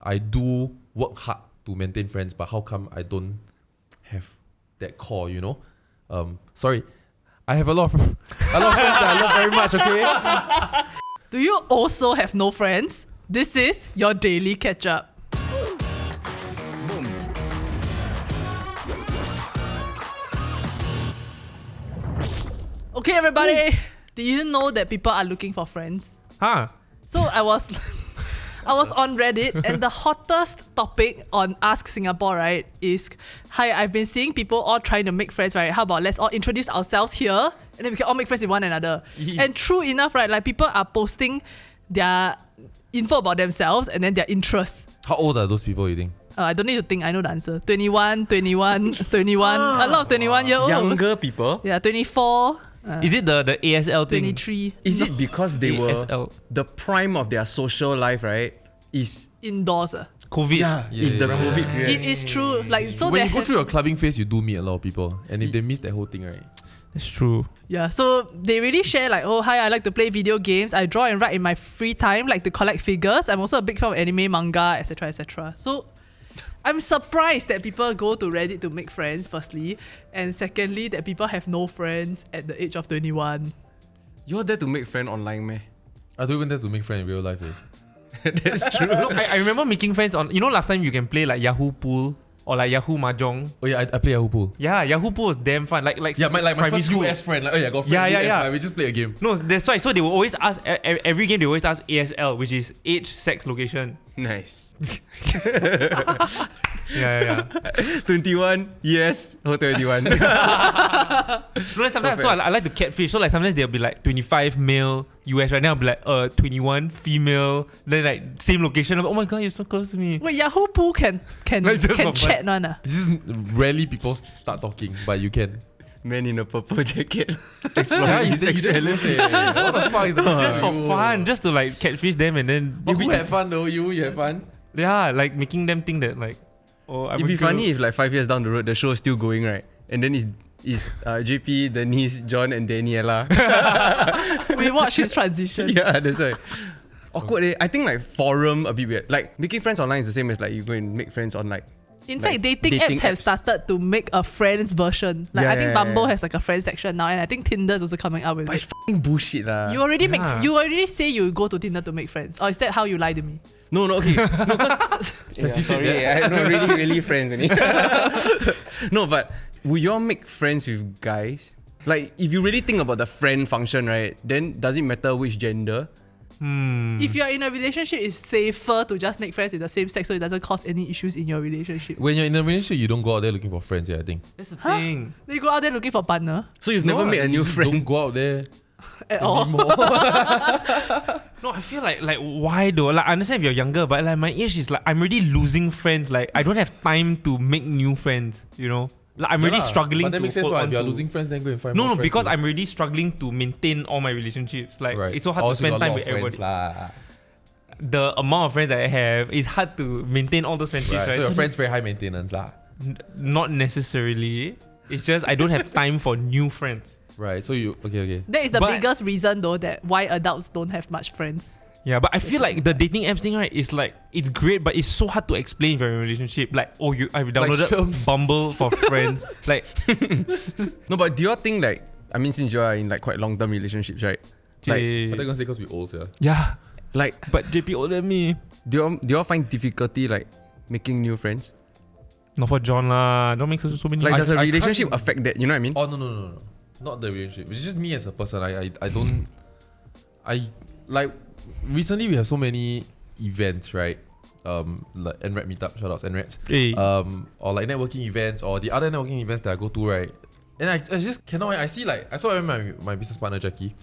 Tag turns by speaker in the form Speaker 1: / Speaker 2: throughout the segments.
Speaker 1: I do work hard to maintain friends, but how come I don't have that core, you know? Sorry, I have a lot of friends that I love very much, okay?
Speaker 2: Do you also have no friends? This is your daily Ketchup. Okay, everybody. Did you know that people are looking for friends?
Speaker 3: Huh?
Speaker 2: So I was on Reddit, and the hottest topic on Ask Singapore, right, is, hi, I've been seeing people all trying to make friends, right? How about let's all introduce ourselves here, and then we can all make friends with one another. And true enough, right, like people are posting their info about themselves and then their interests.
Speaker 1: How old are those people, you think?
Speaker 2: I don't need to think, I know the answer. 21, 21, 21. A lot of 21-year-olds.
Speaker 3: Younger people?
Speaker 2: Yeah, 24.
Speaker 3: Is it the ASL thing?
Speaker 2: 23.
Speaker 4: Is it because they were
Speaker 3: ASL.
Speaker 4: the prime of their social life, right? Is
Speaker 2: Indoors.
Speaker 3: COVID.
Speaker 4: is the COVID period.
Speaker 2: It is true. Like, so
Speaker 1: When you go through your clubbing phase, you do meet a lot of people. And if they miss that whole thing, right?
Speaker 3: That's true.
Speaker 2: Yeah, so they really share like, oh, hi, I like to play video games. I draw and write in my free time, like to collect figures. I'm also a big fan of anime, manga, etc., etc. So I'm surprised that people go to Reddit to make friends, firstly. And secondly, that people have no friends at the age of 21.
Speaker 4: You're there to make friend online, meh?
Speaker 1: I don't even dare to make friends in real life.
Speaker 4: That's true.
Speaker 3: No, I remember making friends on... You know last time you can play like Yahoo Pool or like Yahoo Mahjong?
Speaker 1: Oh yeah, I play Yahoo Pool.
Speaker 3: Yeah, Yahoo Pool was damn fun. Like
Speaker 1: My
Speaker 3: primary
Speaker 1: first
Speaker 3: school.
Speaker 1: US friend. Like, oh yeah, I got friend
Speaker 3: Yeah.
Speaker 1: US, we just play a game.
Speaker 3: No, that's why. So they will always ask... Every game they always ask ASL, which is age, sex, location.
Speaker 4: Nice.
Speaker 3: Yeah.
Speaker 4: 21, yes. Oh, 21.
Speaker 3: No, sometimes so I like to catfish. So like sometimes they'll be like 25 male US, right? Now I'll be like 21 female. Then like same location. I'm like, oh my god, you're so close to me.
Speaker 2: Wait, Yahoo Pool can
Speaker 3: Like, just for
Speaker 2: chat
Speaker 3: fun.
Speaker 2: one.
Speaker 1: Just rarely people start talking, but you can.
Speaker 4: Man in a purple jacket. Exploring
Speaker 1: Yeah,
Speaker 4: his sexuality.
Speaker 1: What the fuck is that?
Speaker 3: Just for fun, just to like catfish them and then
Speaker 1: But who had fun though? You had fun?
Speaker 3: yeah, like making them think that like, oh, I'm
Speaker 4: It'd
Speaker 3: a
Speaker 4: be
Speaker 3: girl.
Speaker 4: funny if like 5 years down the road, the show is still going, right? And then it's JP, Denise, John, and Daniela.
Speaker 2: We watch his transition.
Speaker 4: Yeah, that's right. Awkward, eh? I think like forum a bit weird. Like making friends online is the same as like you go and make friends on like.
Speaker 2: In
Speaker 4: Like
Speaker 2: fact, dating apps have started to make a friends version. Like I think Bumble has like a friends section now, and I think Tinder is also coming up with
Speaker 4: But
Speaker 2: it.
Speaker 4: it's fucking bullshit lah.
Speaker 2: You already say you go to Tinder to make friends. Or is that how you lie to me?
Speaker 4: No, okay. No, because
Speaker 1: Has he said
Speaker 4: sorry,
Speaker 1: that?
Speaker 4: I no really friends only. No, but will y'all make friends with guys? Like if you really think about the friend function, right? Then does it matter which gender?
Speaker 2: If you're in a relationship, it's safer to just make friends with the same sex so it doesn't cause any issues in your relationship.
Speaker 1: When you're in a relationship, you don't go out there looking for friends, I think.
Speaker 3: That's the thing.
Speaker 2: Then you go out there looking for partner
Speaker 4: So you've never made a new
Speaker 1: You just
Speaker 4: friend?
Speaker 1: Don't go out there
Speaker 2: at all.
Speaker 1: anymore.
Speaker 3: No, I feel like why though? Like I understand if you're younger, but like my age is like I'm already losing friends. Like I don't have time to make new friends. You know, like I'm already struggling.
Speaker 1: But that
Speaker 3: to
Speaker 1: makes sense.
Speaker 3: hold
Speaker 1: If
Speaker 3: on
Speaker 1: you're
Speaker 3: to-
Speaker 1: losing friends, then go and find
Speaker 3: No,
Speaker 1: more
Speaker 3: no,
Speaker 1: friends.
Speaker 3: because I'm already struggling to maintain all my relationships. Like
Speaker 1: Right.
Speaker 3: it's so hard to
Speaker 1: Also got
Speaker 3: spend
Speaker 1: a
Speaker 3: time
Speaker 1: lot
Speaker 3: with
Speaker 1: of friends
Speaker 3: everybody.
Speaker 1: lah.
Speaker 3: The amount of friends that I have is hard to maintain all those friendships.
Speaker 1: Right.
Speaker 3: Right?
Speaker 1: So your
Speaker 3: So
Speaker 1: friends very high maintenance lah.
Speaker 3: not necessarily. It's just I don't have time for new friends.
Speaker 1: Right. So you okay.
Speaker 2: That is the
Speaker 3: But-
Speaker 2: biggest reason though that why adults don't have much friends.
Speaker 3: Yeah, but I feel like the dating apps thing, right, is like it's great, but it's so hard to explain if you're in a relationship. Like, oh, I've downloaded
Speaker 1: Sherms.
Speaker 3: Bumble for friends. Like,
Speaker 4: No, but do y'all think like I mean since you are in like quite long-term relationships, right? Like,
Speaker 1: I thought gonna say because we old, yeah.
Speaker 3: yeah,
Speaker 4: Like
Speaker 3: but JP older than me.
Speaker 4: do y'all find difficulty like making new friends?
Speaker 3: Not for John lah. Don't make so many.
Speaker 4: Like does a
Speaker 1: I
Speaker 4: relationship
Speaker 1: can't-
Speaker 4: affect that? You know what I mean?
Speaker 1: Oh no. Not the relationship. It's just me as a person. I don't like recently we have so many events, right? Like NRED meetup, shout outs NREDs.
Speaker 3: Hey.
Speaker 1: Or like networking events or the other networking events that I go to, right? And I just cannot. I see like I saw my business partner Jackie,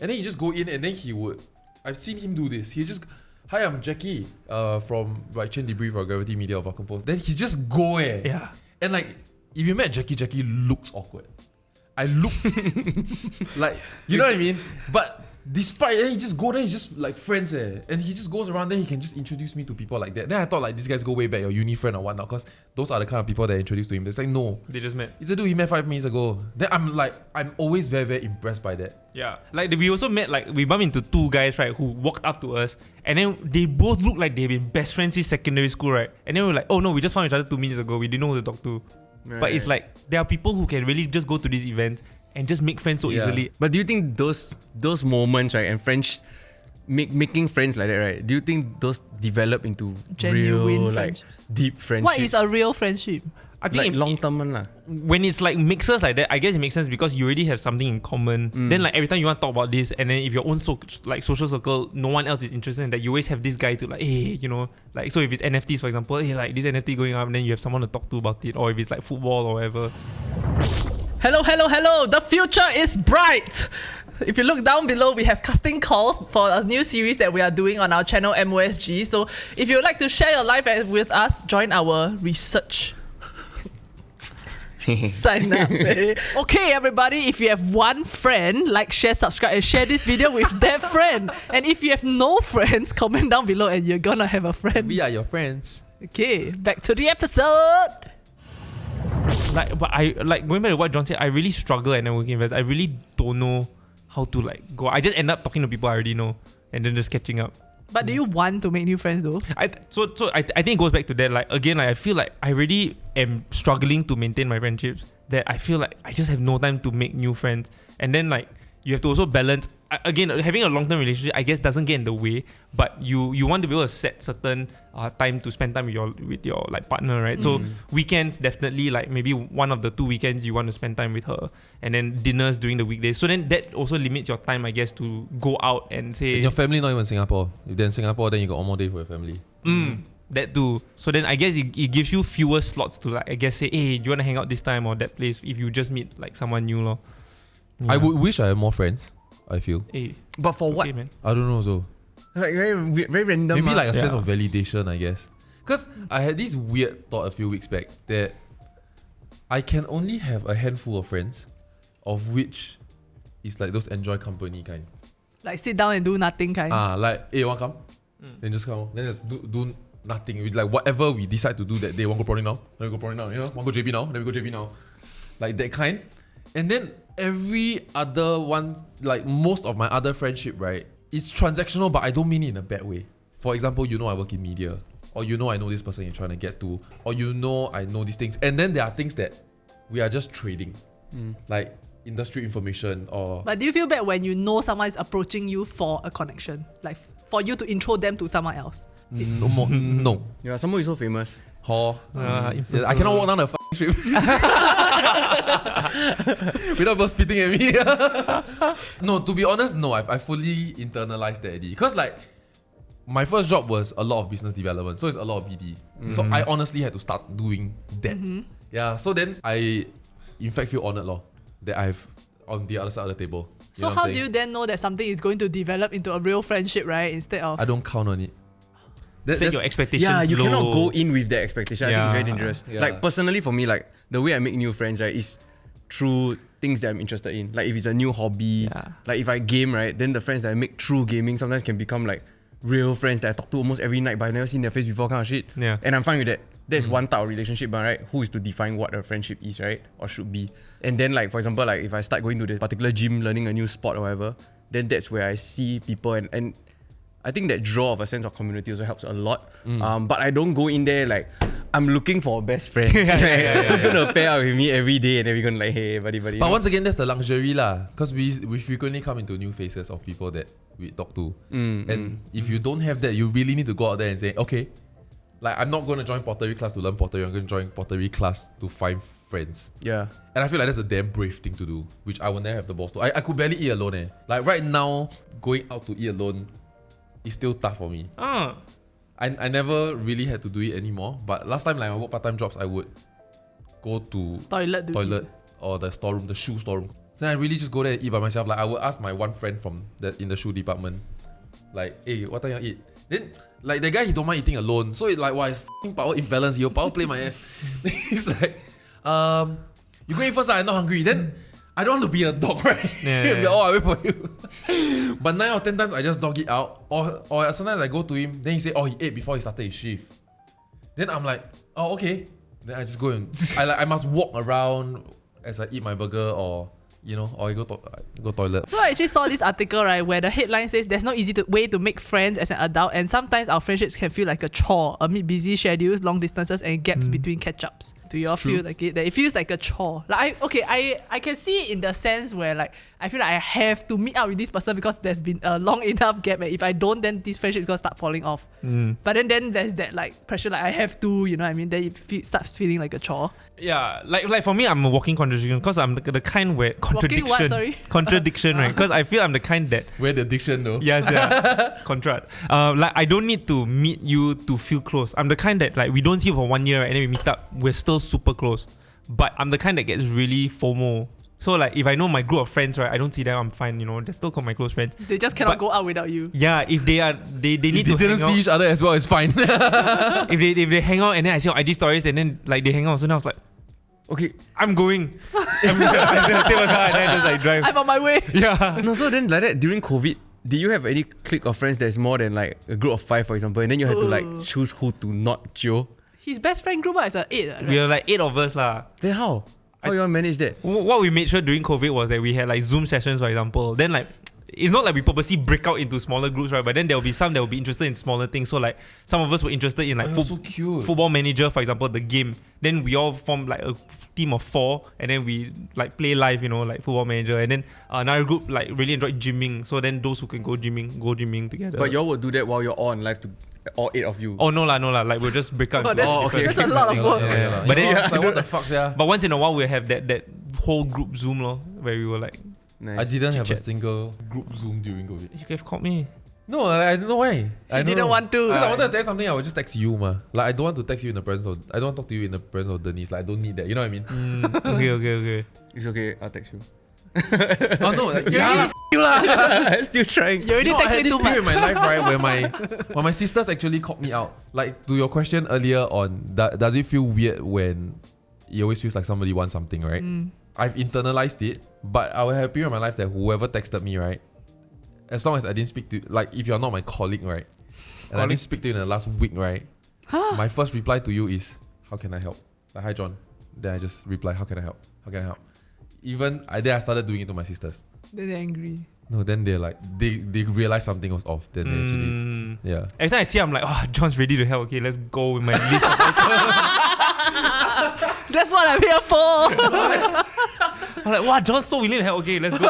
Speaker 1: and then he just go in and then he would. I've seen him do this. He just, hi, I'm Jackie, from like Chain Debrief or Gravity Media of our Compose. Then he just go
Speaker 3: Yeah.
Speaker 1: and like if you met Jackie, Jackie looks awkward. I look like, you know what I mean? But despite he just go there, he's just like friends and he just goes around there, he can just introduce me to people like that. Then I thought like these guys go way back, your uni friend or whatnot, because those are the kind of people that introduced to him. It's like, no,
Speaker 3: They just met.
Speaker 1: it's a dude he met 5 minutes ago. Then I'm always very, very impressed by that.
Speaker 3: Yeah. Like we also met, like we bumped into 2 guys, right, who walked up to us, and then they both looked like they've been best friends since secondary school, right? And then we were like, oh no, we just found each other 2 minutes ago. We didn't know who to talk to. But it's like there are people who can really just go to these events and just make friends so easily.
Speaker 4: But do you think those moments, right, and friends making friends like that, right? Do you think those develop into
Speaker 2: Genuine
Speaker 4: real, like
Speaker 2: friendship.
Speaker 4: deep friendships?
Speaker 2: What is a real friendship?
Speaker 3: I think
Speaker 4: like long term one lah?
Speaker 3: when it's like mixers like that, I guess it makes sense because you already have something in common. Then like every time you want to talk about this, and then if your own social circle, no one else is interested in that, you always have this guy to like, hey, you know, like, so if it's NFTs for example, hey, like this NFT going up, then you have someone to talk to about it. Or if it's like football or whatever.
Speaker 2: Hello, hello, hello. The future is bright. If you look down below, we have casting calls for a new series that we are doing on our channel MOSG. So if you would like to share your life with us, join our research. Sign up. Okay, everybody, if you have one friend, like, share, subscribe, and share this video with that friend. And if you have no friends, comment down below and you're gonna have a friend.
Speaker 1: We are your friends.
Speaker 2: Okay, back to the episode.
Speaker 3: Like, but I like going back to what John said, I really struggle at networking events. I really don't know how to like go. I just end up talking to people I already know and then just catching up.
Speaker 2: But do you want to make new friends though?
Speaker 3: I think it goes back to that. Like again, like, I feel like I really am struggling to maintain my friendships. That I feel like I just have no time to make new friends. And then like you have to also balance. Again, having a long-term relationship, I guess, doesn't get in the way. But you want to be able to set certain time to spend time with your like partner, right? So weekends, definitely, like maybe one of the 2 weekends you want to spend time with her, and then dinners during the weekdays. So then that also limits your time, I guess, to go out and say.
Speaker 1: And your family not even Singapore. If they're in Singapore, then you got one more day for your family.
Speaker 3: That too. So then I guess it gives you fewer slots to like, I guess, say, hey, do you want to hang out this time or that place if you just meet like someone new, lor.
Speaker 1: I would wish I had more friends, I feel.
Speaker 3: Hey,
Speaker 4: But for what?
Speaker 3: okay, man.
Speaker 1: I don't know, so
Speaker 4: Like very random.
Speaker 1: maybe like a sense
Speaker 3: Yeah.
Speaker 1: of validation, I guess. Because I had this weird thought a few weeks back that I can only have a handful of friends, of which is like those enjoy company kind.
Speaker 2: Like sit down and do nothing kind.
Speaker 1: Like, hey, want come? Then just come. Then just do nothing. With like whatever we decide to do that day, want go prawning now? Then we go prawning now. You know, want go JB now? Then we go JB now. Like that kind. And then every other one, like most of my other friendship, right, is transactional, but I don't mean it in a bad way. For example, you know I work in media, or you know I know this person you're trying to get to, or you know I know these things. And then there are things that we are just trading, like industry information or...
Speaker 2: But do you feel bad when you know someone is approaching you for a connection? Like for you to intro them to someone else?
Speaker 1: No.
Speaker 4: Yeah, someone is so famous.
Speaker 1: I cannot walk down the street without people spitting at me. No, to be honest, no. I fully internalized that already. Because like, my first job was a lot of business development. So it's a lot of BD. So I honestly had to start doing that. Yeah, so then I in fact feel honored that I have on the other side of the table.
Speaker 2: So how do you then know that something is going to develop into a real friendship, right? Instead of...
Speaker 1: I don't count on it.
Speaker 3: Set your expectations
Speaker 4: Yeah, you
Speaker 3: low.
Speaker 4: cannot go in with that expectation. I think it's very dangerous.
Speaker 1: Yeah.
Speaker 4: Like personally for me, like the way I make new friends, right, is through things that I'm interested in. Like if it's a new hobby, like if I game, right, then the friends that I make through gaming sometimes can become like real friends that I talk to almost every night, but I've never seen their face before, kind of shit.
Speaker 3: Yeah.
Speaker 4: And I'm fine with that. That's one type of relationship, but right, who is to define what a friendship is, right, or should be. And then like for example, like if I start going to this particular gym, learning a new sport or whatever, then that's where I see people and I think that draw of a sense of community also helps a lot. But I don't go in there like I'm looking for a best friend who's gonna pair up with me every day and then we're gonna like, hey, buddy.
Speaker 1: But once again, that's the luxury lah. Because we frequently come into new faces of people that we talk to. And if you don't have that, you really need to go out there and say, okay, like I'm not going to join pottery class to learn pottery. I'm going to join pottery class to find friends.
Speaker 4: Yeah.
Speaker 1: And I feel like that's a damn brave thing to do, which I will never have the balls to. I could barely eat alone. Like right now, going out to eat alone is still tough for me. I never really had to do it anymore. But last time, like I work part-time jobs, I would go to
Speaker 2: toilet
Speaker 1: or the storeroom, the shoe storeroom. So I really just go there and eat by myself. Like I would ask my one friend from in the shoe department, like, hey, what time you eat? Then like the guy, he don't mind eating alone. So it's like, wow, his f***ing power imbalance. He'll power play my ass. He's like, you go eat first, I'm not hungry. Then I don't want to be a dog, right?
Speaker 3: Yeah.
Speaker 1: Oh, I wait for you. But 9 or 10 times I just dog it out. Or sometimes I go to him, then he say, oh, he ate before he started his shift. Then I'm like, oh, okay. Then I just go and I must walk around as I eat my burger, or or I go toilet.
Speaker 2: So I actually saw this article, right, where the headline says there's no easy way to make friends as an adult, and sometimes our friendships can feel like a chore amid busy schedules, long distances, and gaps between catch-ups. Do you all feel like it? That it feels like a chore? Like I can see it in the sense where like I feel like I have to meet up with this person because there's been a long enough gap, and if I don't, then this friendship is gonna start falling off. But then there's that like pressure, like I have to, you know what I mean? Then it starts feeling like a chore.
Speaker 3: Yeah, like for me, I'm a walking contradiction because I'm the kind where contradiction,
Speaker 2: what, sorry?
Speaker 3: contradiction, right? Because I feel I'm the kind that
Speaker 1: Where the diction though?
Speaker 3: yes, yeah, contract. Like I don't need to meet you to feel close. I'm the kind that like we don't see for 1 year, right, and then we meet up, we're still super close. But I'm the kind that gets really FOMO. So like if I know my group of friends, right, I don't see them, I'm fine. They're still called my close friends.
Speaker 2: They just cannot go out without you.
Speaker 3: Yeah, if they need to
Speaker 1: If they didn't
Speaker 3: hang out.
Speaker 1: see each other as well, it's fine.
Speaker 3: if they hang out and then I see on IG stories and then like they hang out, so now I was like, okay, I'm going. I'm gonna take my car and then I just like drive.
Speaker 2: I'm on my way.
Speaker 3: Yeah.
Speaker 4: No, so then like that during COVID, did you have any clique of friends that's more than like a group of 5, for example, and then you had to like choose who to not chill?
Speaker 2: His best friend group is 8. Right?
Speaker 3: We were like 8 of us lah.
Speaker 4: Then how? How you all manage that?
Speaker 3: What we made sure during COVID was that we had like Zoom sessions, for example. Then like, it's not like we purposely break out into smaller groups, right? But then there will be some that will be interested in smaller things. So like, some of us were interested in like
Speaker 1: so cute.
Speaker 3: Football Manager, for example, the game. Then we all formed like a team of 4, and then we like play live, like Football Manager. And then another group like really enjoyed gymming. So then those who can go gymming together.
Speaker 4: But y'all would do that while you're on live to all 8 of you.
Speaker 3: Oh no lah. Like we'll just break out.
Speaker 2: Oh,
Speaker 3: into
Speaker 2: that's
Speaker 3: different-
Speaker 2: a lot of work.
Speaker 1: Yeah.
Speaker 3: But then-
Speaker 1: like, what the fuck, yeah?
Speaker 3: But once in a while we'll have that whole group Zoom where we were like,
Speaker 4: Nice.
Speaker 1: I didn't have a
Speaker 3: Chit-chat.
Speaker 1: single group Zoom during COVID.
Speaker 3: you could have called me.
Speaker 1: No, I don't know why. I
Speaker 2: didn't want to.
Speaker 1: Because I wanted to text something, I would just text you, ma. Like I don't want to text you in the presence of. I don't want to talk to you in the presence of Denise. Like I don't need that. You know what I mean?
Speaker 3: Okay.
Speaker 4: It's okay, I'll text you.
Speaker 1: Oh no, like yeah, you lah.
Speaker 4: Still trying.
Speaker 2: You already
Speaker 1: I
Speaker 2: text
Speaker 1: had
Speaker 2: me
Speaker 1: this
Speaker 2: too
Speaker 1: period
Speaker 2: much.
Speaker 1: in my life, right, where my sisters actually called me out. Like to your question earlier on, does it feel weird when it always feels like somebody wants something, right? I've internalized it, but I will have a period in my life that whoever texted me, right, as long as I didn't speak to, like if you're not my colleague, right, and I didn't speak to you in the last week, right, my first reply to you is, how can I help? Like, hi John. Then I just reply, how can I help? How can I help? Then I started doing it to my sisters.
Speaker 2: Then they're angry.
Speaker 1: No, then they're like, they realized something was off. Then they actually, yeah.
Speaker 3: Every time I see I'm like, oh, John's ready to help. Okay, let's go with my list of
Speaker 2: That's what I'm here for.
Speaker 3: I'm like, wow, John's so willing to help. Okay, let's go.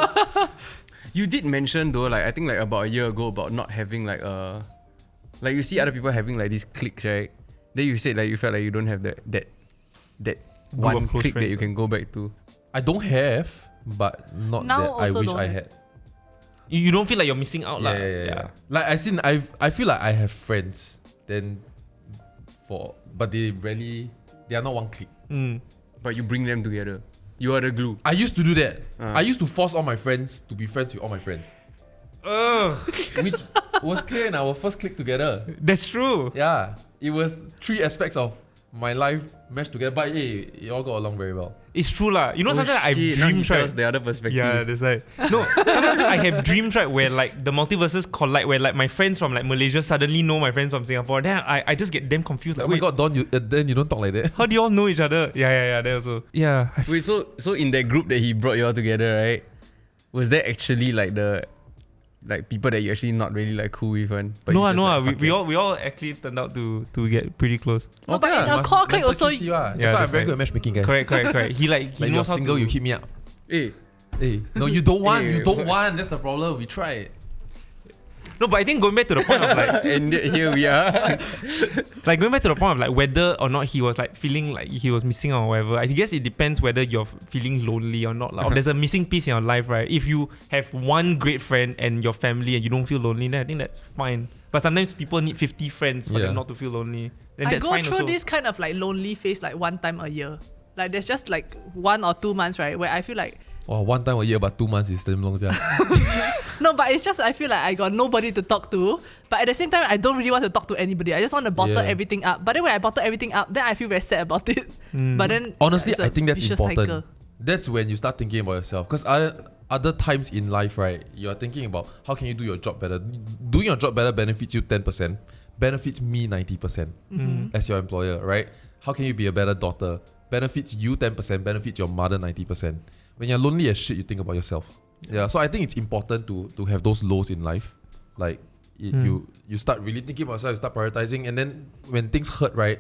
Speaker 4: You did mention though, like I think like about a year ago, about not having like like you see other people having like these cliques, right? Then you said like you felt like you don't have that one
Speaker 3: of close
Speaker 4: clique that
Speaker 3: friends,
Speaker 4: you can go back to.
Speaker 1: I don't have, but not
Speaker 2: Now
Speaker 1: that I
Speaker 2: also
Speaker 1: wish
Speaker 2: don't
Speaker 1: I
Speaker 2: have.
Speaker 1: had.
Speaker 3: You don't feel like you're missing out, lah.
Speaker 1: Yeah. Like I feel like I have friends, but they are not one clique.
Speaker 4: But you bring them together. You are the glue.
Speaker 1: I used to do that. I used to force all my friends to be friends with all my friends, which was clear in our first clique together.
Speaker 3: That's true.
Speaker 1: Yeah, it was 3 aspects of my life meshed together, but hey, you all got along very well.
Speaker 3: It's true, lah. You know, sometimes I have
Speaker 4: Shit, now he
Speaker 3: dreams, right?
Speaker 4: tells the other perspective.
Speaker 3: Yeah, that's right. No, sometimes I have dreams, right, where like the multiverses collide, where like my friends from like Malaysia suddenly know my friends from Singapore. Then I just get damn confused. Like,
Speaker 1: Oh my
Speaker 3: wait,
Speaker 1: god, Don, then you don't talk like that.
Speaker 3: how do you all know each other? Yeah, that also. Yeah.
Speaker 4: Wait, so in that group that he brought you all together, right? Was there actually like the people that you actually not really like cool with one? But you just like, fuck it.
Speaker 3: we all actually turned out to get pretty close.
Speaker 2: No, but
Speaker 4: Okay
Speaker 2: in
Speaker 4: lah.
Speaker 2: a core clique also,
Speaker 1: That's why
Speaker 3: Yeah,
Speaker 1: I'm
Speaker 3: that's
Speaker 1: very
Speaker 3: right.
Speaker 1: good at matchmaking, guys.
Speaker 3: Correct. He
Speaker 1: Like if you're
Speaker 3: knows how
Speaker 1: single,
Speaker 3: to,
Speaker 1: you hit me up.
Speaker 4: Hey,
Speaker 1: Hey, no, you don't want.
Speaker 4: Hey,
Speaker 1: You don't
Speaker 4: what?
Speaker 1: want. That's the problem. We tried.
Speaker 3: No, but I think going back to the point of like
Speaker 4: and here we are.
Speaker 3: like going back to the point of like whether or not he was like feeling like he was missing out or whatever. I guess it depends whether you're feeling lonely or not. Like, or there's a missing piece in your life, right? If you have one great friend and your family and you don't feel lonely, then I think that's fine. But sometimes people need 50 friends for them not to feel lonely. Then
Speaker 2: I
Speaker 3: that's
Speaker 2: go
Speaker 3: fine
Speaker 2: through
Speaker 3: also.
Speaker 2: this kind of like lonely phase like 1 time a year. Like there's just like 1 or 2 months, right, where I feel like
Speaker 1: Wow, 1 time a year, but 2 months is damn long, yeah.
Speaker 2: no, but it's just I feel like I got nobody to talk to. But at the same time, I don't really want to talk to anybody. I just want to bottle
Speaker 1: Yeah.
Speaker 2: everything up. But then when I bottle everything up, then I feel very sad about it. But then
Speaker 1: Honestly,
Speaker 2: it's a
Speaker 1: I think that's
Speaker 2: vicious
Speaker 1: important.
Speaker 2: cycle.
Speaker 1: that's when you start thinking about yourself. Because other times in life, right, you're thinking about how can you do your job better. Doing your job better benefits you 10%, benefits me 90% as your employer, right? How can you be a better daughter? Benefits you 10%, benefits your mother 90%. When you're lonely as shit, you think about yourself. Yeah, so I think it's important to have those lows in life. Like, you start really thinking about yourself, you start prioritizing, and then when things hurt, right,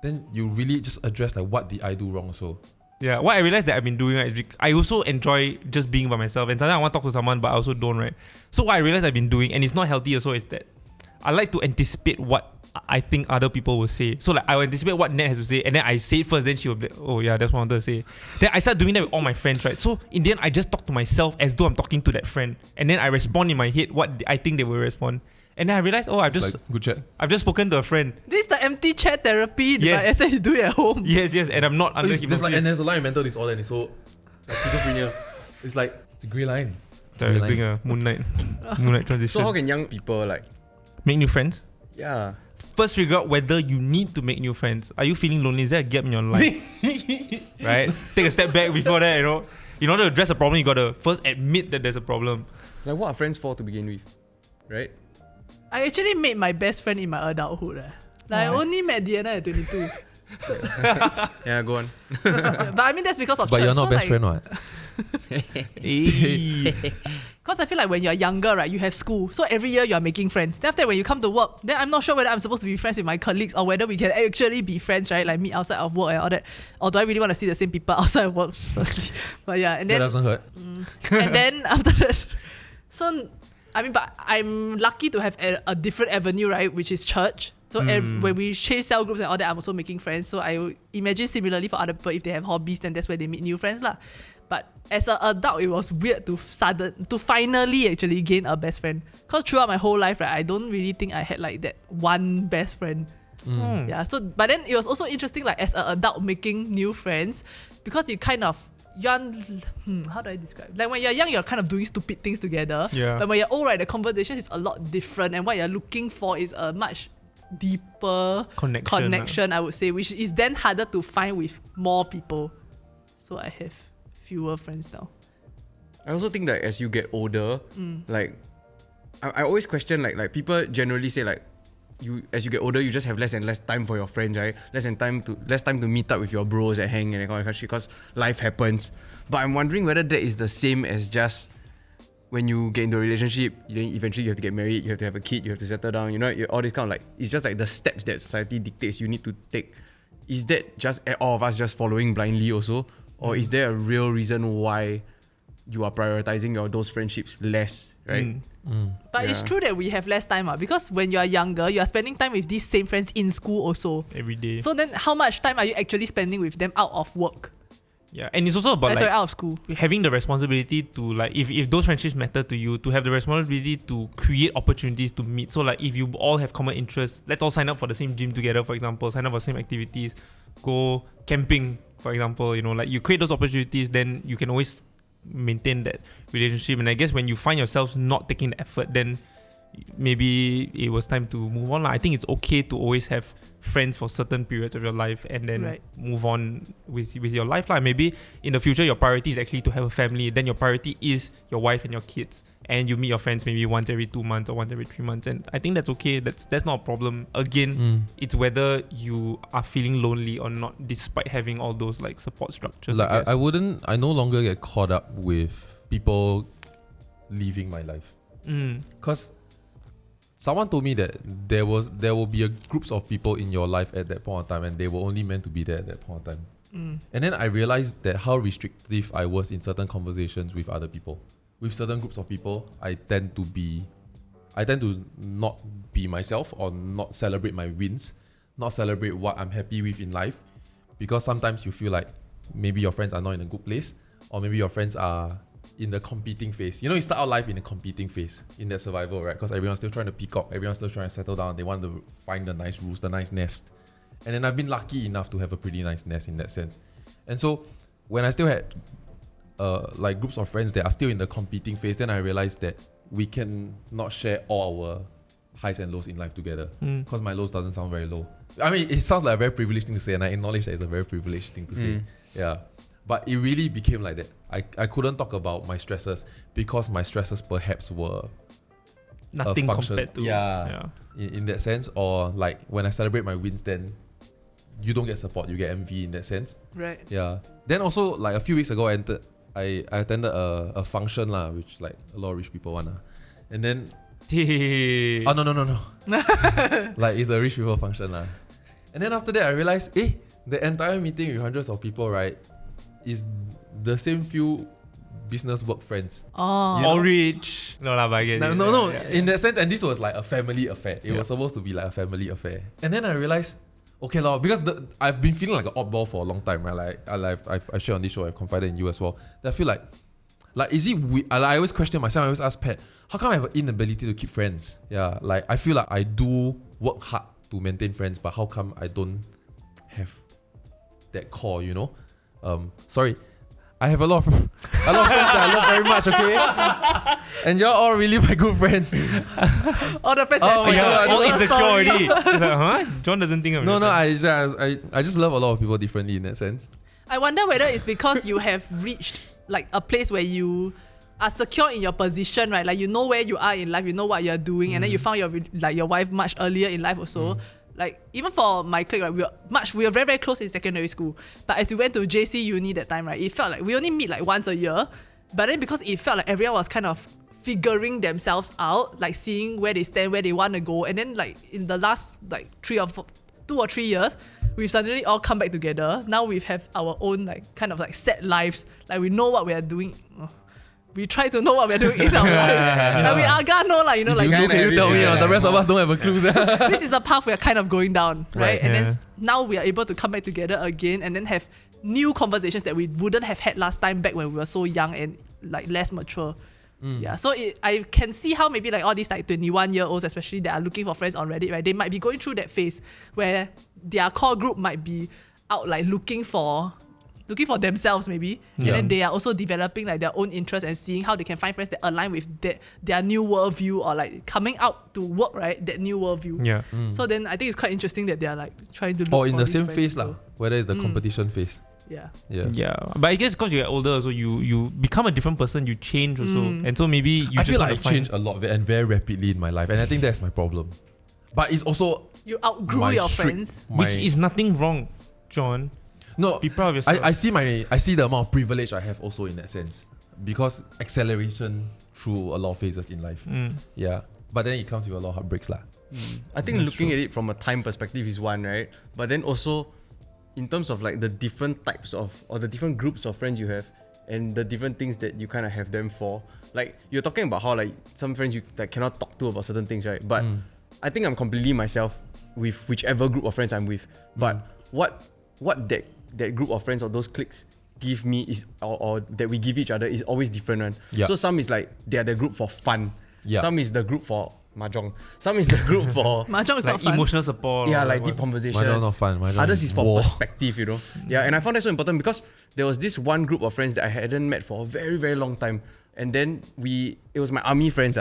Speaker 1: then you really just address like, what did I do wrong? So
Speaker 3: Yeah, what I realized that I've been doing, right, is I also enjoy just being by myself, and sometimes I want to talk to someone, but I also don't, right? So what I realized I've been doing, and it's not healthy also, is that I like to anticipate what I think other people will say. So like I will anticipate what Nat has to say, and then I say it first, then she will be like, oh yeah, that's what I wanted to say. Then I start doing that with all my friends, right? So in the end, I just talk to myself as though I'm talking to that friend, and then I respond in my head what I think they will respond. And then I realized, I've just spoken to a friend.
Speaker 2: This is the empty chair therapy that
Speaker 3: Yes.
Speaker 2: I said you do it at home.
Speaker 3: Yes, and I'm not under hypnosis.
Speaker 1: and there's a line of mental disorder, and it's so like schizophrenia. It's like the grey line.
Speaker 3: Sorry, doing a moonlight transition.
Speaker 4: So how can young people like,
Speaker 3: make new friends?
Speaker 4: yeah,
Speaker 3: First, figure out whether you need to make new friends. Are you feeling lonely? Is there a gap in your life? Right? Take a step back before that, you know. In order to address a problem, you gotta first admit that there's a problem.
Speaker 4: like what are friends for to begin with, right?
Speaker 2: I actually made my best friend in my adulthood. Like I only met Diana at 22.
Speaker 4: Yeah, go on.
Speaker 2: But I mean that's because of
Speaker 1: But
Speaker 2: church.
Speaker 1: you're not
Speaker 2: so
Speaker 1: best
Speaker 2: like,
Speaker 1: friend, what?
Speaker 2: Because I feel like when you're younger, right, you have school. So every year you're making friends. Then after that, when you come to work, then I'm not sure whether I'm supposed to be friends with my colleagues or whether we can actually be friends, right? Like meet outside of work and all that. Or do I really want to see the same people outside of work firstly? But yeah, and
Speaker 1: That
Speaker 2: then
Speaker 1: doesn't hurt.
Speaker 2: and then after that, so I mean, but I'm lucky to have a different avenue, right, which is church. So when we change cell groups and all that, I'm also making friends. So I would imagine similarly for other people, if they have hobbies, then that's where they meet new friends lah. But as an adult, it was weird to finally actually gain a best friend. Because throughout my whole life, right, I don't really think I had like that one best friend. Yeah. So, but then it was also interesting, like as an adult making new friends, because you kind of young. How do I describe? Like when you're young, you're kind of doing stupid things together.
Speaker 3: Yeah.
Speaker 2: But when you're old, right, the conversation is a lot different, and what you're looking for is a much deeper connection, I would say, which is then harder to find with more people. So I have fewer friends now.
Speaker 4: I also think that as you get older, like I always question like people generally say like as you get older you just have less and less time for your friends, right? Less time to meet up with your bros at hang and all that shit because life happens. But I'm wondering whether that is the same as just when you get into a relationship, then eventually you have to get married, you have to have a kid, you have to settle down, you know, all this kind of like, it's just like the steps that society dictates you need to take. Is that just all of us just following blindly also? Or is there a real reason why you are prioritizing those friendships less, right?
Speaker 2: But it's true that we have less time because when you are younger, you are spending time with these same friends in school also.
Speaker 3: Every day.
Speaker 2: So then how much time are you actually spending with them out of work?
Speaker 3: Yeah, and it's also about
Speaker 2: Sorry, out of school.
Speaker 3: having the responsibility to like if those friendships matter to you, to have the responsibility to create opportunities to meet. So like if you all have common interests, let's all sign up for the same gym together, for example, sign up for the same activities, go camping, for example, you know, like you create those opportunities, then you can always maintain that relationship. And I guess when you find yourselves not taking the effort, then maybe it was time to move on. I think it's okay to always have friends for certain periods of your life and then move on with your life. Maybe in the future your priority is actually to have a family, then your priority is your wife and your kids, and you meet your friends maybe once every 2 months or once every 3 months, and I think that's okay. That's not a problem. Again, it's whether you are feeling lonely or not, despite having all those like support structures.
Speaker 1: Like I no longer get caught up with people leaving my life. Because someone told me that there will be groups of people in your life at that point of time, and they were only meant to be there at that point of time. And then I realized that how restrictive I was in certain conversations with other people. With certain groups of people, I tend to not be myself or not celebrate my wins, not celebrate what I'm happy with in life, because sometimes you feel like maybe your friends are not in a good place, or maybe your friends are in the competing phase. You know, you start out life in a competing phase, in that survival, right? Because everyone's still trying to peacock, everyone's still trying to settle down, they want to find the nice roost, the nice nest. And then I've been lucky enough to have a pretty nice nest in that sense. And so when I still had like groups of friends that are still in the competing phase, then I realized that we can not share all our highs and lows in life together, because my lows doesn't sound very low. I mean, it sounds like a very privileged thing to say, and I acknowledge that it's a very privileged thing to say. Yeah. But it really became like that. I couldn't talk about my stresses because my stresses perhaps were
Speaker 3: Nothing
Speaker 1: a function.
Speaker 3: compared to
Speaker 1: In that sense. Or like when I celebrate my wins, then you don't get support, you get envy in that sense.
Speaker 2: Right.
Speaker 1: Yeah. Then also like a few weeks ago, I attended a function lah, which like a lot of rich people want. And then oh no. Like it's a rich people function lah. And then after that I realized, the entire meeting with hundreds of people, right, is the same few business work friends.
Speaker 2: Oh.
Speaker 1: You know?
Speaker 3: All rich. No lah, but I get it.
Speaker 1: No.
Speaker 3: Yeah.
Speaker 1: In that sense, and this was like a family affair. It was supposed to be like a family affair. And then I realized, okay lor, because I've been feeling like an oddball for a long time, right? Like I shared on this show, I confided in you as well. That I feel like is it weird? I always question myself. I always ask Pat, how come I have an inability to keep friends? Yeah, like I feel like I do work hard to maintain friends, but how come I don't have that core? You know, sorry. I have a lot of friends that I love very much, okay? And you're all really my good friends.
Speaker 2: All the friends
Speaker 1: Oh,
Speaker 2: that
Speaker 1: yeah,
Speaker 3: all
Speaker 2: so
Speaker 3: insecure
Speaker 2: sorry.
Speaker 3: already. It's like, huh? John doesn't think of
Speaker 1: No,
Speaker 3: it.
Speaker 1: I just love a lot of people differently in that sense.
Speaker 2: I wonder whether it's because you have reached like a place where you are secure in your position, right? Like you know where you are in life, you know what you're doing, and then you found your wife much earlier in life also. Like even for my clique, right, we were very, very close in secondary school. But as we went to JC uni that time, right, it felt like we only meet like once a year. But then because it felt like everyone was kind of figuring themselves out, like seeing where they stand, where they want to go, and then like in the last like 2 or 3 years, we've suddenly all come back together. Now we have our own like kind of like set lives. Like we know what we are doing. We try to know what we're doing in our life. Like we aga know, like, you know, like
Speaker 1: Can you tell me? The rest of us don't have a clue.
Speaker 2: this is the path we're kind of going down, right?
Speaker 1: Right,
Speaker 2: And then
Speaker 3: yeah.
Speaker 2: now we are able to come back together again and then have new conversations that we wouldn't have had last time back when we were so young and like less mature. Yeah, so I can see how maybe like all these like 21-year-olds especially that are looking for friends on Reddit, right? They might be going through that phase where their core group might be out like looking for themselves maybe, and then they are also developing like their own interests and seeing how they can find friends that align with their new worldview or like coming out to work, right? That new worldview.
Speaker 3: Yeah.
Speaker 2: So then I think it's quite interesting that they are like trying to look
Speaker 1: Or in
Speaker 2: for
Speaker 1: the
Speaker 2: these
Speaker 1: same
Speaker 2: friends
Speaker 1: phase
Speaker 2: also.
Speaker 1: lah, whether it's the competition phase.
Speaker 2: Yeah.
Speaker 3: Yeah, but I guess because you get older, so you become a different person. You change also, and so maybe you
Speaker 1: I
Speaker 3: just
Speaker 1: feel
Speaker 3: want
Speaker 1: like
Speaker 3: to
Speaker 1: I changed a lot and very rapidly in my life, and I think that's my problem. But it's also
Speaker 2: You outgrew
Speaker 1: my
Speaker 2: your
Speaker 1: strict-
Speaker 2: friends.
Speaker 1: my-
Speaker 3: which is nothing wrong, John.
Speaker 1: no.
Speaker 3: Be proud of yourself.
Speaker 1: I see the amount of privilege I have also in that sense, because acceleration through a lot of phases in life. Yeah, but then it comes with a lot of heartbreaks lah.
Speaker 4: I think looking at it from a time perspective is one, right? But then also in terms of like the different types of or the different groups of friends you have and the different things that you kind of have them for. Like you're talking about how like some friends you like cannot talk to about certain things, right? But I think I'm completely myself with whichever group of friends I'm with. But what that group of friends or those cliques give me is or that we give each other is always different, right?
Speaker 1: Yeah.
Speaker 4: So some is like they are the group for fun.
Speaker 1: Yeah.
Speaker 4: Some is the group for mahjong. Some is the group for
Speaker 2: Mahjong is
Speaker 3: like
Speaker 2: not fun.
Speaker 3: emotional support.
Speaker 4: yeah,
Speaker 3: or
Speaker 4: like deep
Speaker 3: what.
Speaker 4: conversations.
Speaker 1: Mahjong not fun. Mahjong
Speaker 4: Others is for
Speaker 1: war.
Speaker 4: perspective, you know. Yeah, and I found that so important because there was this one group of friends that I hadn't met for a very, very long time. And then it was my army friends.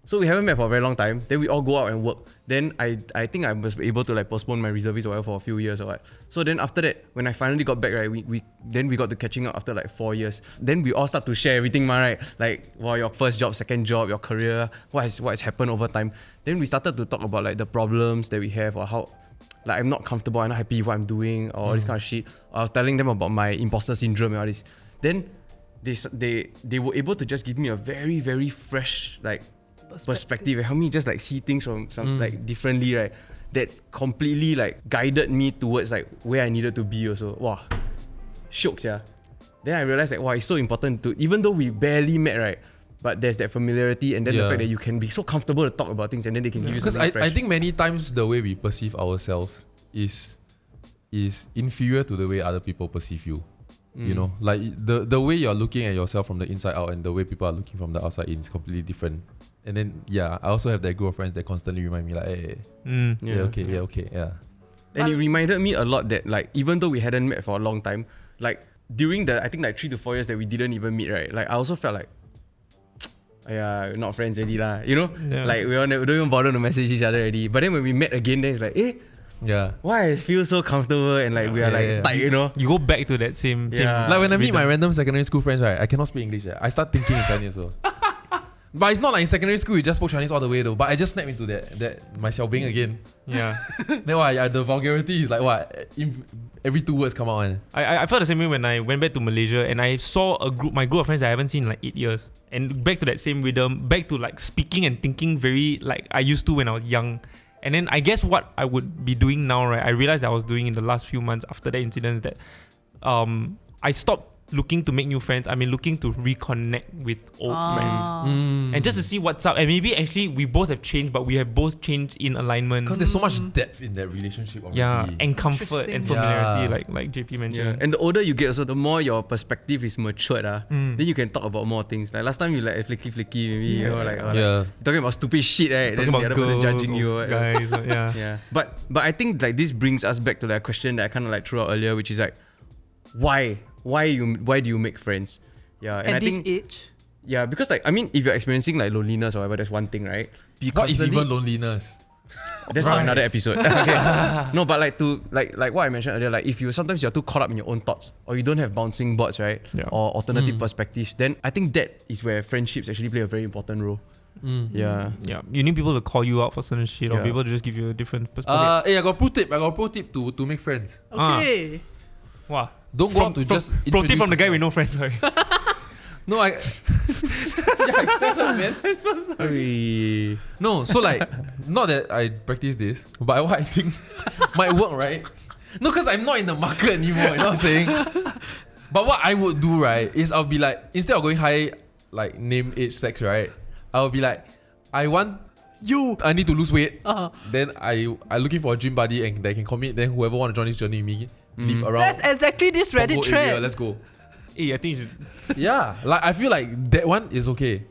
Speaker 4: So we haven't met for a very long time. Then we all go out and work. Then I think I was able to like postpone my reservist or whatever for a few years or what. So then after that, when I finally got back, right, we got to catching up after like 4 years. Then we all start to share everything, right? Like, your first job, second job, your career, what has happened over time. Then we started to talk about like the problems that we have or how like I'm not comfortable, I'm not happy with what I'm doing or all this kind of shit. I was telling them about my imposter syndrome and all this. Then they were able to just give me a very, very fresh like perspective and help me just like see things from some like differently, right? That completely like guided me towards like where I needed to be also. Wow, shook, yeah. Then I realized like, wow, it's so important to, even though we barely met, right? But there's that familiarity and then the
Speaker 1: Yeah.
Speaker 4: fact that you can be so comfortable to talk about things and then they can give you
Speaker 1: Because
Speaker 4: something fresh.
Speaker 1: I think many times the way we perceive ourselves is inferior to the way other people perceive you. You know, like the way you're looking at yourself from the inside out and the way people are looking from the outside in is completely different. And then I also have that group of friends that constantly remind me like, hey, yeah, okay.
Speaker 4: And it reminded me a lot that like even though we hadn't met for a long time, like during the I think like 3 to 4 years that we didn't even meet, right? Like I also felt like, yeah, we're not friends already lah. You know,
Speaker 3: Yeah.
Speaker 4: like we don't even bother to message each other already. But then when we met again, then it's like,
Speaker 1: Yeah.
Speaker 4: Why I feel so comfortable and like we are like tight, you know?
Speaker 3: You go back to that same
Speaker 4: Yeah.
Speaker 1: Like when I meet my
Speaker 3: rhythm.
Speaker 1: random secondary school friends, right, I cannot speak English. I start thinking in Chinese also. But it's not like in secondary school you just spoke Chinese all the way though. But I just snap into that my xiao bing again.
Speaker 3: Yeah.
Speaker 1: Then what? The vulgarity is like what? Every 2 words come out. And
Speaker 3: I felt the same way when I went back to Malaysia and I saw my group of friends that I haven't seen in like 8 years. And back to that same rhythm, back to like speaking and thinking very like I used to when I was young. And then I guess what I would be doing now, right? I realized I was doing in the last few months after that incident is that I stopped looking to make new friends. I mean, looking to reconnect with old friends. And just to see what's up. And maybe actually we both have changed, but we have both changed in alignment.
Speaker 1: because there's so much depth in that relationship already.
Speaker 3: Yeah, and comfort and
Speaker 2: Interesting.
Speaker 3: familiarity,
Speaker 1: Yeah.
Speaker 3: like JP
Speaker 4: Yeah.
Speaker 3: mentioned.
Speaker 4: And the older you get also, the more your perspective is matured. Then you can talk about more things. Like last time you like flicky maybe, you know, like, or like
Speaker 1: Yeah.
Speaker 4: talking about stupid shit, right?
Speaker 3: Talking
Speaker 4: Then
Speaker 3: about
Speaker 4: the other person
Speaker 3: girls
Speaker 4: judging you.
Speaker 3: or
Speaker 4: Right?
Speaker 3: guys, yeah.
Speaker 4: Yeah. But I think like this brings us back to that question that I kind of like threw out earlier, which is like, why do you make friends? Yeah. And
Speaker 2: At
Speaker 4: I
Speaker 2: this
Speaker 4: think
Speaker 2: age.
Speaker 4: yeah, because like I mean, if you're experiencing like loneliness or whatever, that's one thing, right?
Speaker 1: What is
Speaker 4: Constantly-
Speaker 1: even loneliness?
Speaker 4: That's for another episode. Okay. No, but like to like what I mentioned earlier, like if you're too caught up in your own thoughts or you don't have bouncing boards, right?
Speaker 3: Yeah.
Speaker 4: Or alternative perspectives, then I think that is where friendships actually play a very important role. Yeah.
Speaker 3: Yeah, you need people to call you out for certain shit or
Speaker 4: Yeah.
Speaker 3: people to just give you a different perspective.
Speaker 1: Hey, I got a pro tip to make friends.
Speaker 2: Okay.
Speaker 3: Wow.
Speaker 1: Don't go out to just
Speaker 3: pro tip
Speaker 1: introduce
Speaker 3: from the guy we
Speaker 1: yourself.
Speaker 3: know friends, sorry.
Speaker 1: No, I. Yeah, extend, man.
Speaker 4: Sorry.
Speaker 1: No, so like, not that I practice this, but what I think might work, right? No, because I'm not in the market anymore, you know what I'm saying? But what I would do, right, is I'll be like, instead of going high, like name, age, sex, right, I'll be like, I need to lose weight. Then I looking for a gym buddy and that can commit. Then whoever want to join this journey with me, live around.
Speaker 2: That's exactly this Reddit
Speaker 1: Punggol area,
Speaker 2: trend.
Speaker 1: let's go.
Speaker 3: Hey, I think you should.
Speaker 1: Yeah, like I feel like that one is okay.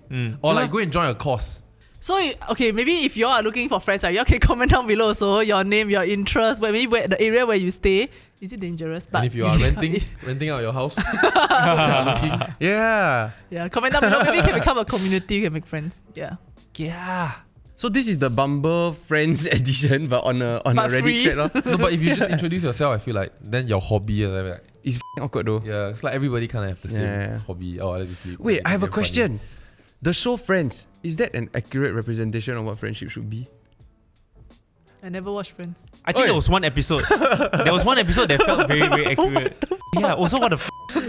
Speaker 1: Or like go and join a course.
Speaker 2: So, okay, maybe if you are looking for friends, right, you can comment down below also your name, your interest, but maybe the area where you stay. Is it dangerous? But
Speaker 1: And if you are renting out your house, you are looking.
Speaker 4: Yeah.
Speaker 2: yeah, comment down below. Maybe you can become a community, you can make friends. Yeah.
Speaker 3: Yeah.
Speaker 4: So this is the Bumble Friends edition, but on a
Speaker 2: But
Speaker 4: Reddit
Speaker 2: free.
Speaker 4: thread.
Speaker 1: No, but if you just introduce yourself, I feel like then your hobby is like,
Speaker 4: It's f***ing awkward though.
Speaker 1: yeah, it's like everybody kind of have the same
Speaker 4: Yeah.
Speaker 1: hobby. Oh, I like to sleep.
Speaker 4: Wait, I have a
Speaker 1: Damn funny.
Speaker 4: question. The show Friends, is that an accurate representation of what friendship should be?
Speaker 2: I never watched Friends.
Speaker 3: I think
Speaker 4: Oi.
Speaker 3: there was one episode. There was one episode that felt very, very accurate. Yeah, also what the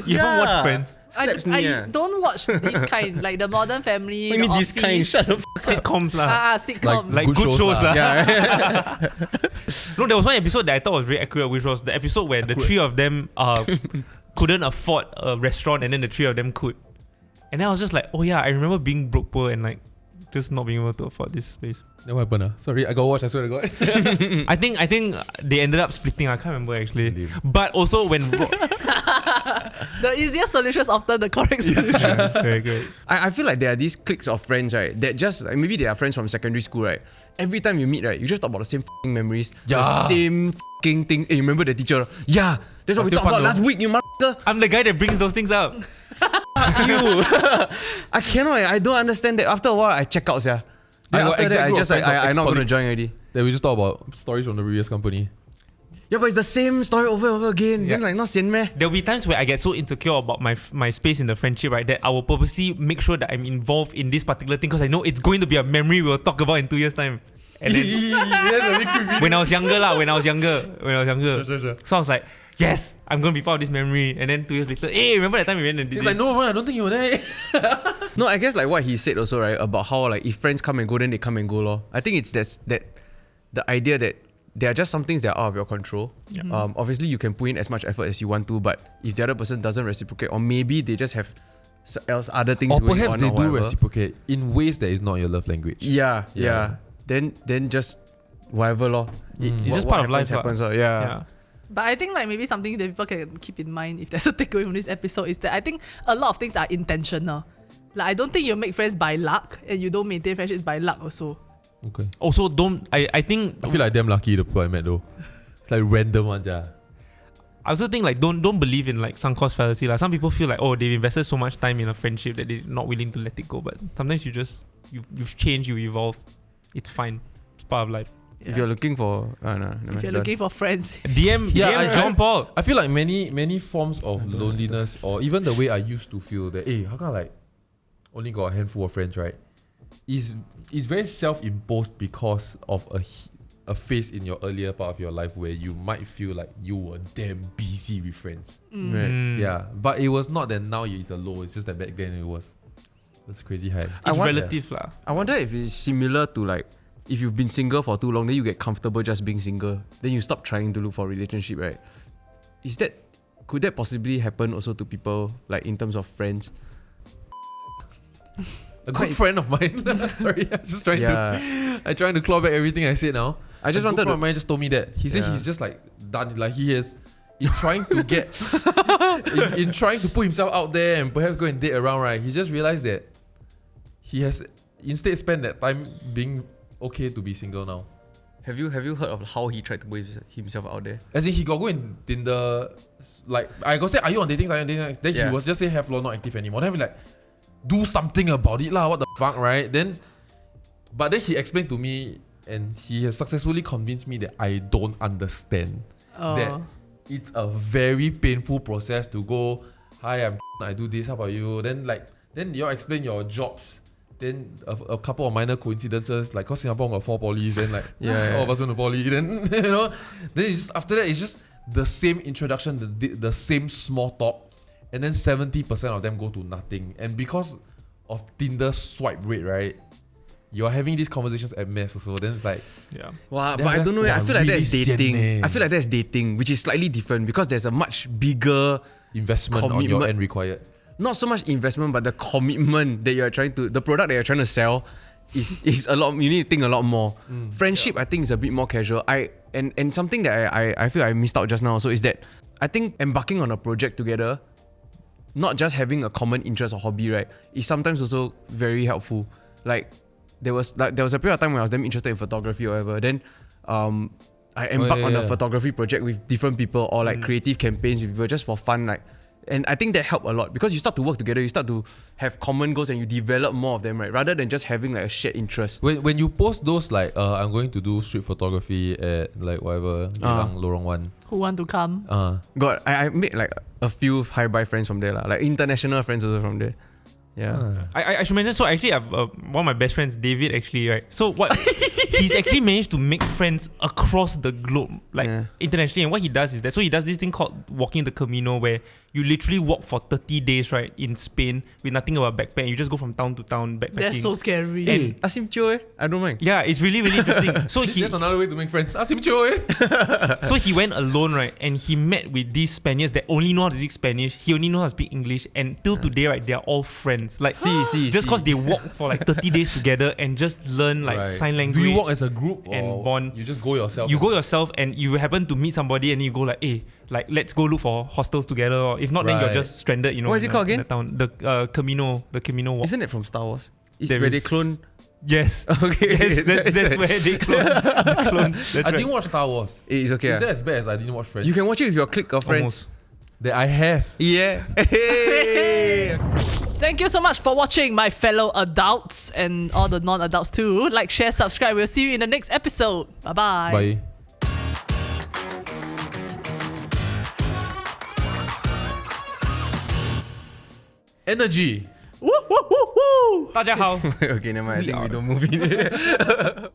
Speaker 3: You haven't watched Friends?
Speaker 4: Slaps
Speaker 2: I
Speaker 4: me, ah.
Speaker 2: don't watch this kind, like the Modern Family.
Speaker 4: What do you
Speaker 2: the
Speaker 4: mean this kind?
Speaker 2: Office.
Speaker 4: Shut up.
Speaker 3: Sitcoms lah.
Speaker 2: Sitcoms.
Speaker 3: Like
Speaker 1: Good
Speaker 3: good
Speaker 1: shows
Speaker 3: shows
Speaker 1: lah.
Speaker 3: lah.
Speaker 4: Yeah.
Speaker 3: No, there was one episode that I thought was very accurate, which was the episode where the three of them couldn't afford a restaurant and then the three of them could. And then I was just like, oh yeah, I remember being broke poor and like just not being able to afford this place.
Speaker 1: Then what happened? Sorry, I got watch. I swear to God.
Speaker 3: I think they ended up splitting. I can't remember actually.
Speaker 1: Lame.
Speaker 3: But also when
Speaker 2: The easiest solution is often the correct solution.
Speaker 3: very good.
Speaker 4: I feel like there are these cliques of friends, right? That just like, maybe they are friends from secondary school, right? Every time you meet, right, you just talk about the same f***ing memories, the
Speaker 1: Yeah.
Speaker 4: same f***ing thing. Hey, remember the teacher? Yeah, that's what we
Speaker 1: Still
Speaker 4: talked
Speaker 1: fun
Speaker 4: about
Speaker 1: though.
Speaker 4: last week, you motherfucker.
Speaker 3: I'm the guy that brings those things up.
Speaker 4: Fuck you. I cannot. I don't understand that. After a while, I check out, yeah. Then
Speaker 1: I got
Speaker 4: after that,
Speaker 1: exact
Speaker 4: I
Speaker 1: group
Speaker 4: just
Speaker 1: of
Speaker 4: like
Speaker 1: friends of
Speaker 4: I'm not gonna
Speaker 1: ex-colleagues.
Speaker 4: join already.
Speaker 1: Then we just talk about stories from the previous company.
Speaker 4: Yeah, but it's the same story over and over again. Then
Speaker 3: Yeah.
Speaker 4: like not sian meh?
Speaker 3: There'll be times where I get so insecure about my space in the friendship, right, that I will purposely make sure that I'm involved in this particular thing because I know it's going to be a memory we'll talk about in 2 years' time. And then when I was younger,
Speaker 1: Sure.
Speaker 3: so I was like, yes, I'm gonna be part of this memory. And then 2 years later, hey, remember that time we went and did
Speaker 1: He's
Speaker 3: this?
Speaker 1: like, no, man, I don't think you were there.
Speaker 4: No, I guess like what he said also, right, about how like if friends come and go, then they come and go, lor. I think it's that the idea that there are just some things that are out of your control. Obviously, you can put in as much effort as you want to, but if the other person doesn't reciprocate, or maybe they just have other things
Speaker 1: Or
Speaker 4: going
Speaker 1: perhaps
Speaker 4: on
Speaker 1: they
Speaker 4: or
Speaker 1: do
Speaker 4: whatever.
Speaker 1: reciprocate in ways that is not your love language.
Speaker 4: Yeah.
Speaker 1: Yeah.
Speaker 4: Then just whatever, lor.
Speaker 3: It's just part of life,
Speaker 4: happens,
Speaker 3: lah.
Speaker 4: yeah.
Speaker 2: But I think like maybe something that people can keep in mind if there's a takeaway from this episode is that I think a lot of things are intentional. Like I don't think you make friends by luck and you don't maintain friendships by luck also.
Speaker 1: Okay.
Speaker 3: Also, I think
Speaker 1: I feel like damn lucky the people I met though. It's like random ones, yeah.
Speaker 3: I also think like don't believe in like sunk cost fallacy. Like some people feel like, oh, they've invested so much time in a friendship that they're not willing to let it go. But sometimes you've changed, you evolve. It's fine. It's part of life.
Speaker 4: If you're looking for,
Speaker 2: If you're looking for friends,
Speaker 3: DM John Paul.
Speaker 1: I feel like many forms of loneliness, or even the way I used to feel that, hey, how come like only got a handful of friends, right? Is very self-imposed because of a phase in your earlier part of your life where you might feel like you were damn busy with friends.
Speaker 4: Right.
Speaker 1: Yeah, but it was not that now it's a low. It's just that back then it was crazy high.
Speaker 3: It's relative lah.
Speaker 4: I wonder if it's similar to like if you've been single for too long, then you get comfortable just being single. Then you stop trying to look for a relationship, right? Could that possibly happen also to people like in terms of friends?
Speaker 1: A good friend of mine. Sorry, I'm just trying to claw back everything I said now.
Speaker 4: I just
Speaker 1: a
Speaker 4: wanted
Speaker 1: good friend of mine just told me that. He said he's just like done, like he is in trying to get in trying to put himself out there and perhaps go and date around, right? He just realized that he has instead spent that time being okay to be single now.
Speaker 4: Have you heard of how he tried to put himself out there?
Speaker 1: As in he got go in Tinder, like I go say, are you on dating site? Then he was just say have lol, not active anymore. Then I be like, do something about it lah, what the fuck, right? But then he explained to me and he has successfully convinced me that I don't understand. That it's a very painful process to go, hi, I do this, how about you? Then you explain your jobs. Then a couple of minor coincidences, like cause Singapore got 4 polys, then like all of us went to poly, then then it's just after that it's just the same introduction, the same small talk, and then 70% of them go to nothing. And because of Tinder swipe rate, right? You're having these conversations at mess also. Then it's like,
Speaker 4: wow, but I don't know. I feel like that's dating. I feel like that's dating, which is slightly different because there's a much bigger
Speaker 1: investment on your end required.
Speaker 4: Not so much investment, but the commitment that you're trying to, the product that you're trying to sell is a lot. You need to think a lot more. Friendship, I think, is a bit more casual. And something that I feel I missed out just now also is that I think embarking on a project together, not just having a common interest or hobby, right, is sometimes also very helpful. Like there was a period of time when I was damn interested in photography or whatever. Then I embarked on a photography project with different people or like creative campaigns with people just for fun, like. And I think that helped a lot because you start to work together, you start to have common goals and you develop more of them, right? Rather than just having like a shared interest.
Speaker 1: When you post those like, I'm going to do street photography at like whatever, Lorong 1.
Speaker 2: who want to come?
Speaker 4: God, I made like a few hi-bye friends from there, like international friends also from there. Yeah.
Speaker 3: I should mention, so actually I have one of my best friends, David, actually, right? So what he's actually managed to make friends across the globe, like internationally. And what he does is that, so he does this thing called walking the Camino, where you literally walk for 30 days, right, in Spain with nothing but a backpack. You just go from town to town backpacking.
Speaker 2: That's so scary.
Speaker 4: Hey, ask him Joe, I don't mind.
Speaker 3: Yeah, it's really, really interesting. So
Speaker 1: That's another way to make friends. Ask him Joe.
Speaker 3: So he went alone, right, and he met with these Spaniards that only know how to speak Spanish. He only knows how to speak English, and till today, right, they are all friends. Like, just because they walk for like 30 days together and just learn like sign language.
Speaker 1: Do you walk as a group or
Speaker 3: and bond?
Speaker 1: You just go yourself?
Speaker 3: You go yourself, and you happen to meet somebody, and you go like, hey, like let's go look for hostels together. Or if not, then you're just stranded. You know.
Speaker 4: What is it called again?
Speaker 3: The town, the Camino walk.
Speaker 4: Isn't it from Star Wars? It's where they clone.
Speaker 3: Yes.
Speaker 4: Okay.
Speaker 3: Yes, that's where they clone. The clones. That's
Speaker 1: I didn't watch Star Wars.
Speaker 4: It's okay.
Speaker 1: Is that as bad as I didn't watch Friends?
Speaker 4: You can watch it with your clique of friends.
Speaker 3: Almost.
Speaker 1: That I have.
Speaker 4: Yeah. Hey.
Speaker 2: Thank you so much for watching, my fellow adults and all the non-adults too. Like, share, subscribe. We'll see you in the next episode. Bye-bye.
Speaker 1: Bye. Energy.
Speaker 2: Woo, woo, woo, woo.
Speaker 3: 大家好。
Speaker 4: Okay, never mind. I think we don't move in.